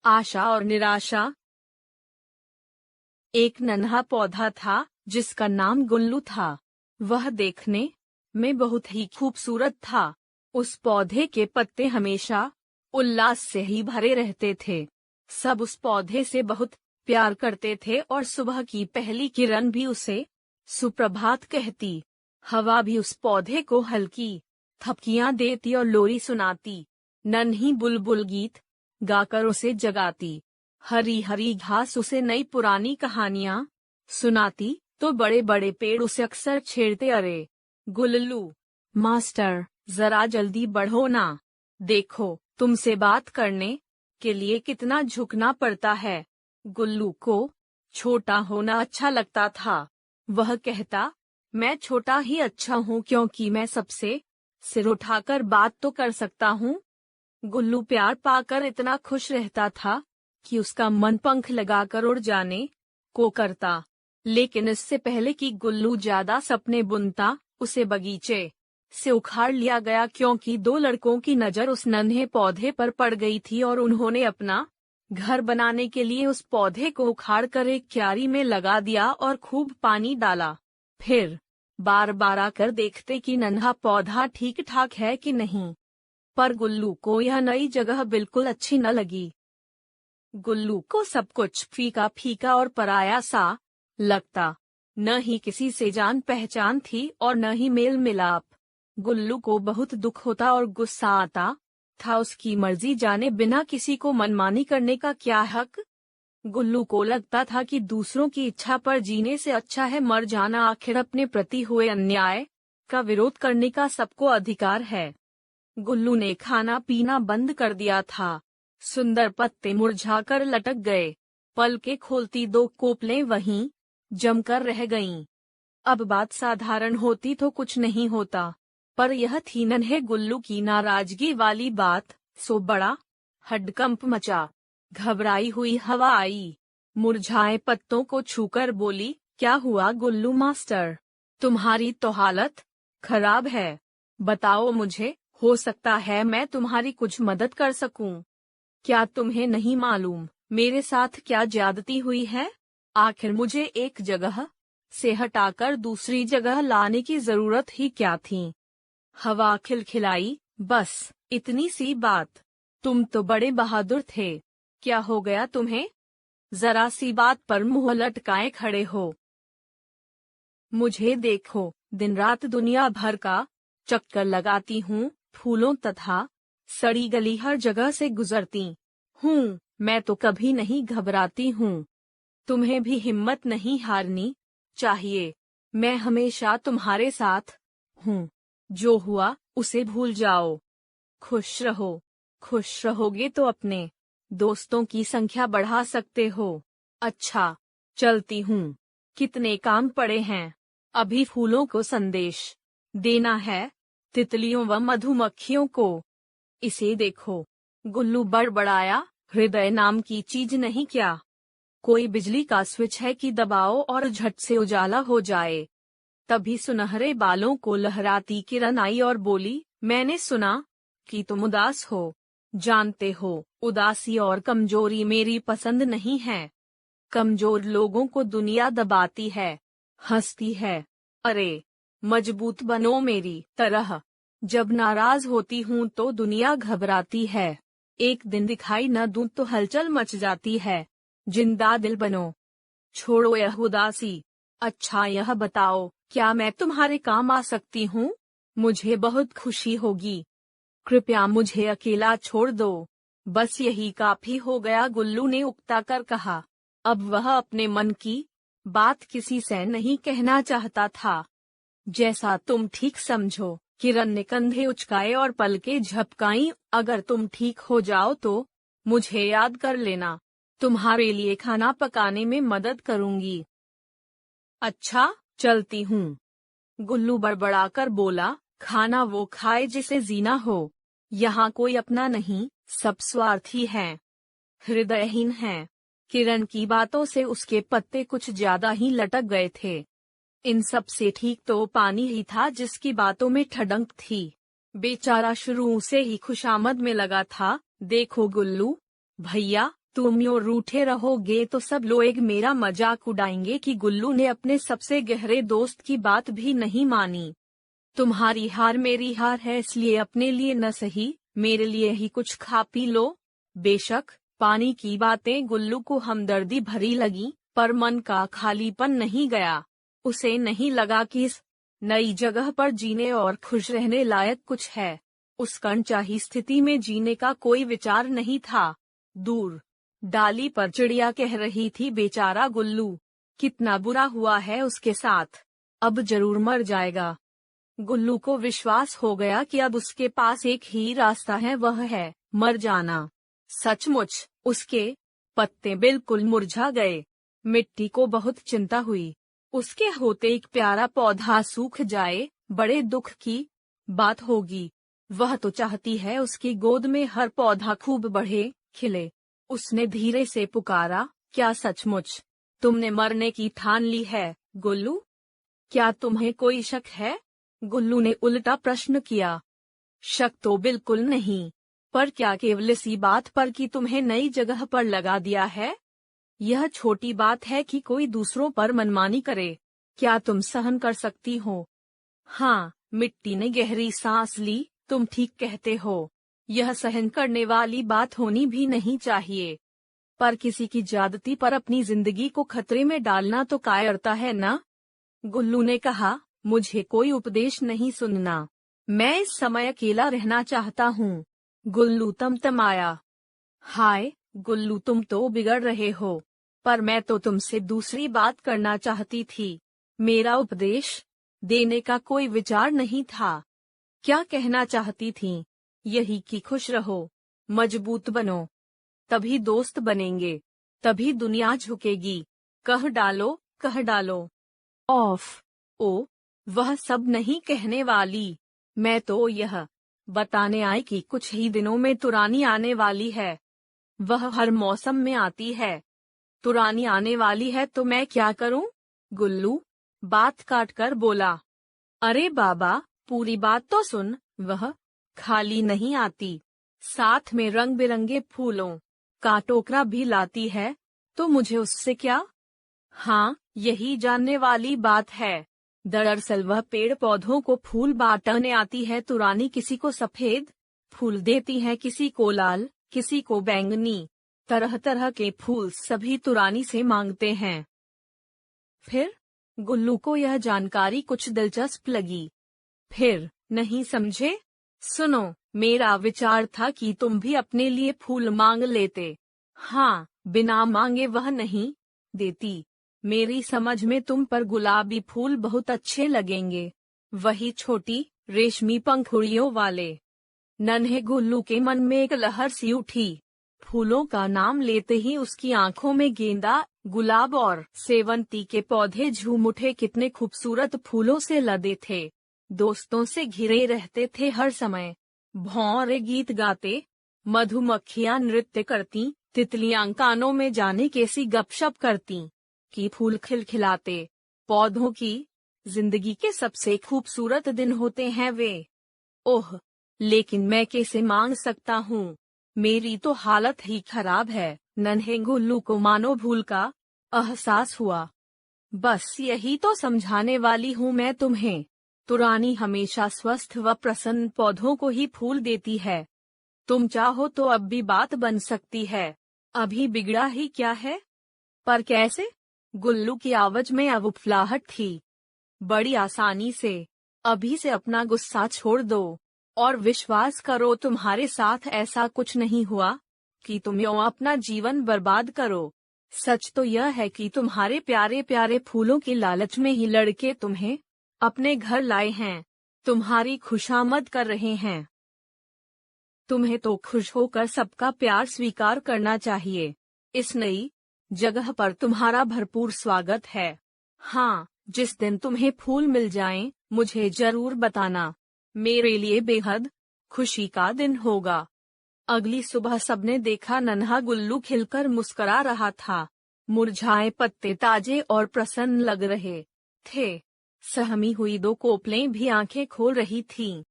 आशा और निराशा। एक नन्हा पौधा था जिसका नाम गुल्लू था। वह देखने में बहुत ही खूबसूरत था। उस पौधे के पत्ते हमेशा उल्लास से ही भरे रहते थे। सब उस पौधे से बहुत प्यार करते थे और सुबह की पहली किरण भी उसे सुप्रभात कहती। हवा भी उस पौधे को हल्की थपकियां देती और लोरी सुनाती। नन्ही बुलबुल गीत गाकर उसे जगाती। हरी हरी घास उसे नई पुरानी कहानियां सुनाती तो बड़े बड़े पेड़ उसे अक्सर छेड़ते, अरे गुल्लू मास्टर, जरा जल्दी बढ़ो ना, देखो तुमसे बात करने के लिए कितना झुकना पड़ता है। गुल्लू को छोटा होना अच्छा लगता था। वह कहता, मैं छोटा ही अच्छा हूँ क्योंकि मैं सबसे सिर उठाकर बात तो कर सकता हूँ। गुल्लू प्यार पाकर इतना खुश रहता था कि उसका मन पंख लगाकर उड़ जाने को करता। लेकिन इससे पहले कि गुल्लू ज्यादा सपने बुनता, उसे बगीचे से उखाड़ लिया गया क्योंकि दो लड़कों की नजर उस नन्हे पौधे पर पड़ गई थी और उन्होंने अपना घर बनाने के लिए उस पौधे को उखाड़कर एक क्यारी में लगा दिया और खूब पानी डाला। फिर बार बार आकर देखते कि नन्हा पौधा ठीक ठाक है कि नहीं। पर गुल्लू को यह नई जगह बिल्कुल अच्छी न लगी। गुल्लू को सब कुछ फीका फीका और पराया सा लगता। न ही किसी से जान पहचान थी और न ही मेल मिलाप। गुल्लू को बहुत दुख होता और गुस्सा आता था। उसकी मर्जी जाने बिना किसी को मनमानी करने का क्या हक। गुल्लू को लगता था कि दूसरों की इच्छा पर जीने से अच्छा है मर जाना। आखिर अपने प्रति हुए अन्याय का विरोध करने का सबको अधिकार है। गुल्लू ने खाना पीना बंद कर दिया था। सुंदर पत्ते मुरझाकर लटक गए। पलकें खोलती दो कोपलें वहीं जमकर रह गईं। अब बात साधारण होती तो कुछ नहीं होता, पर यह थी नन्हे गुल्लू की नाराजगी वाली बात, सो बड़ा हडकंप मचा। घबराई हुई हवा आई, मुरझाए पत्तों को छूकर बोली, क्या हुआ गुल्लू मास्टर, तुम्हारी तो हालत खराब है। बताओ मुझे, हो सकता है मैं तुम्हारी कुछ मदद कर सकूं। क्या तुम्हें नहीं मालूम मेरे साथ क्या ज्यादती हुई है? आखिर मुझे एक जगह से हटाकर दूसरी जगह लाने की जरूरत ही क्या थी? हवा खिलखिलाई, बस इतनी सी बात। तुम तो बड़े बहादुर थे। क्या हो गया तुम्हें? जरा सी बात पर मुंह लटकाए खड़े हो। मुझे देखो, दिन रात दुनिया भर का चक्कर लगाती हूँ, फूलों तथा सड़ी गली हर जगह से गुजरती हूँ। मैं तो कभी नहीं घबराती हूँ। तुम्हें भी हिम्मत नहीं हारनी चाहिए। मैं हमेशा तुम्हारे साथ हूँ। जो हुआ उसे भूल जाओ। खुश रहो। खुश रहोगे तो अपने दोस्तों की संख्या बढ़ा सकते हो। अच्छा, चलती हूँ। कितने काम पड़े हैं। अभी फूलों को संदेश देना है, तितलियों व मधुमक्खियों को। इसे देखो। गुल्लू बड़बड़ाया, हृदय नाम की चीज नहीं क्या? कोई बिजली का स्विच है कि दबाओ और झट से उजाला हो जाए। तभी सुनहरे बालों को लहराती किरण आई और बोली, मैंने सुना कि तुम उदास हो। जानते हो, उदासी और कमजोरी मेरी पसंद नहीं है। कमजोर लोगों को दुनिया दबाती है, हंसती है। अरे, मजबूत बनो मेरी तरह। जब नाराज होती हूँ तो दुनिया घबराती है। एक दिन दिखाई न दूं तो हलचल मच जाती है। जिंदा दिल बनो, छोड़ो यह उदासी। अच्छा यह बताओ, क्या मैं तुम्हारे काम आ सकती हूँ? मुझे बहुत खुशी होगी। कृपया मुझे अकेला छोड़ दो। बस यही काफी हो गया, गुल्लू ने उकता कर कहा। अब वह अपने मन की बात किसी से नहीं कहना चाहता था। जैसा तुम ठीक समझो। किरण ने कंधे उचकाए और पलकें झपकाईं। अगर तुम ठीक हो जाओ तो मुझे याद कर लेना। तुम्हारे लिए खाना पकाने में मदद करूंगी। अच्छा, चलती हूँ। गुल्लू बड़बड़ाकर बोला, खाना वो खाए जिसे जीना हो। यहाँ कोई अपना नहीं, सब स्वार्थी हैं, हृदयहीन हैं। किरण की बातों से उसके पत्ते कुछ ज्यादा ही लटक गए थे। इन सब से ठीक तो पानी ही था जिसकी बातों में ठडंक थी। बेचारा शुरू से ही खुशामद में लगा था। देखो गुल्लू भैया, तुम यूं रूठे रहोगे तो सब लोग मेरा मजाक उड़ाएंगे कि गुल्लू ने अपने सबसे गहरे दोस्त की बात भी नहीं मानी। तुम्हारी हार मेरी हार है, इसलिए अपने लिए न सही मेरे लिए ही कुछ खा पी लो। बेशक पानी की बातें गुल्लू को हमदर्दी भरी लगी, पर मन का खालीपन नहीं गया। उसे नहीं लगा कि इस नई जगह पर जीने और खुश रहने लायक कुछ है। उस अनचाही स्थिति में जीने का कोई विचार नहीं था। दूर डाली पर चिड़िया कह रही थी, बेचारा गुल्लू, कितना बुरा हुआ है उसके साथ, अब जरूर मर जाएगा। गुल्लू को विश्वास हो गया कि अब उसके पास एक ही रास्ता है, वह है मर जाना। सचमुच उसके पत्ते बिल्कुल मुरझा गए। मिट्टी को बहुत चिंता हुई, उसके होते एक प्यारा पौधा सूख जाए बड़े दुख की बात होगी। वह तो चाहती है उसकी गोद में हर पौधा खूब बढ़े खिले। उसने धीरे से पुकारा, क्या सचमुच तुमने मरने की ठान ली है गुल्लू? क्या तुम्हें कोई शक है? गुल्लू ने उल्टा प्रश्न किया। शक तो बिल्कुल नहीं, पर क्या केवल इसी बात पर कि तुम्हें नई जगह पर लगा दिया है? यह छोटी बात है कि कोई दूसरों पर मनमानी करे, क्या तुम सहन कर सकती हो? हाँ, मिट्टी ने गहरी सांस ली, तुम ठीक कहते हो, यह सहन करने वाली बात होनी भी नहीं चाहिए। पर किसी की ज्यादती पर अपनी जिंदगी को खतरे में डालना तो कायरता है ना? गुल्लू ने कहा, मुझे कोई उपदेश नहीं सुनना, मैं इस समय अकेला रहना चाहता हूँ। गुल्लू तमतमाया। हाय गुल्लू, तुम तो बिगड़ रहे हो, पर मैं तो तुमसे दूसरी बात करना चाहती थी। मेरा उपदेश देने का कोई विचार नहीं था। क्या कहना चाहती थी? यही कि खुश रहो, मजबूत बनो, तभी दोस्त बनेंगे, तभी दुनिया झुकेगी। कह डालो, कह डालो। ऑफ ओ, वह सब नहीं कहने वाली। मैं तो यह बताने आई कि कुछ ही दिनों में तुरानी आने वाली है। वह हर मौसम में आती है। तुरानी आने वाली है तो मैं क्या करूं? गुल्लू बात काट कर बोला। अरे बाबा, पूरी बात तो सुन। वह खाली नहीं आती, साथ में रंग बिरंगे फूलों का टोकरा भी लाती है। तो मुझे उससे क्या? हाँ, यही जानने वाली बात है। दरअसल वह पेड़ पौधों को फूल बांटने आती है। तुरानी किसी को सफेद फूल देती है, किसी को लाल, किसी को बैंगनी, तरह तरह के फूल सभी तुरानी से मांगते हैं। फिर गुल्लू को यह जानकारी कुछ दिलचस्प लगी। फिर नहीं समझे? सुनो, मेरा विचार था कि तुम भी अपने लिए फूल मांग लेते। हाँ, बिना मांगे वह नहीं देती। मेरी समझ में तुम पर गुलाबी फूल बहुत अच्छे लगेंगे, वही छोटी रेशमी पंखुड़ियों वाले। नन्हे गुल्लू के मन में एक लहर सी उठी। फूलों का नाम लेते ही उसकी आंखों में गेंदा, गुलाब और सेवंती के पौधे झूम उठे। कितने खूबसूरत फूलों से लदे थे, दोस्तों से घिरे रहते थे हर समय। भौंरे गीत गाते, मधुमक्खियां नृत्य करती, तितलियां कानों में जाने कैसी गपशप करती कि फूल खिलखिलाते। पौधों की जिंदगी के सबसे खूबसूरत दिन होते हैं वे। ओह, लेकिन मैं कैसे मांग सकता हूँ? मेरी तो हालत ही खराब है। नन्हे गुल्लू को मानो भूल का एहसास हुआ। बस यही तो समझाने वाली हूँ मैं तुम्हें। तुरानी हमेशा स्वस्थ व प्रसन्न पौधों को ही फूल देती है। तुम चाहो तो अब भी बात बन सकती है। अभी बिगड़ा ही क्या है? पर कैसे? गुल्लू की आवाज में अब उफलाहट थी। बड़ी आसानी से। अभी से अपना गुस्सा छोड़ दो और विश्वास करो तुम्हारे साथ ऐसा कुछ नहीं हुआ कि तुम यूं अपना जीवन बर्बाद करो। सच तो यह है कि तुम्हारे प्यारे प्यारे फूलों की लालच में ही लड़के तुम्हें अपने घर लाए हैं, तुम्हारी खुशामद कर रहे हैं। तुम्हें तो खुश होकर सबका प्यार स्वीकार करना चाहिए। इस नई जगह पर तुम्हारा भरपूर स्वागत है। हाँ, जिस दिन तुम्हें फूल मिल जाएं, मुझे जरूर बताना। मेरे लिए बेहद खुशी का दिन होगा। अगली सुबह सबने देखा नन्हा गुल्लू खिलकर मुस्कुरा रहा था। मुरझाए पत्ते ताजे और प्रसन्न लग रहे थे। सहमी हुई दो कोपलें भी आंखें खोल रही थीं।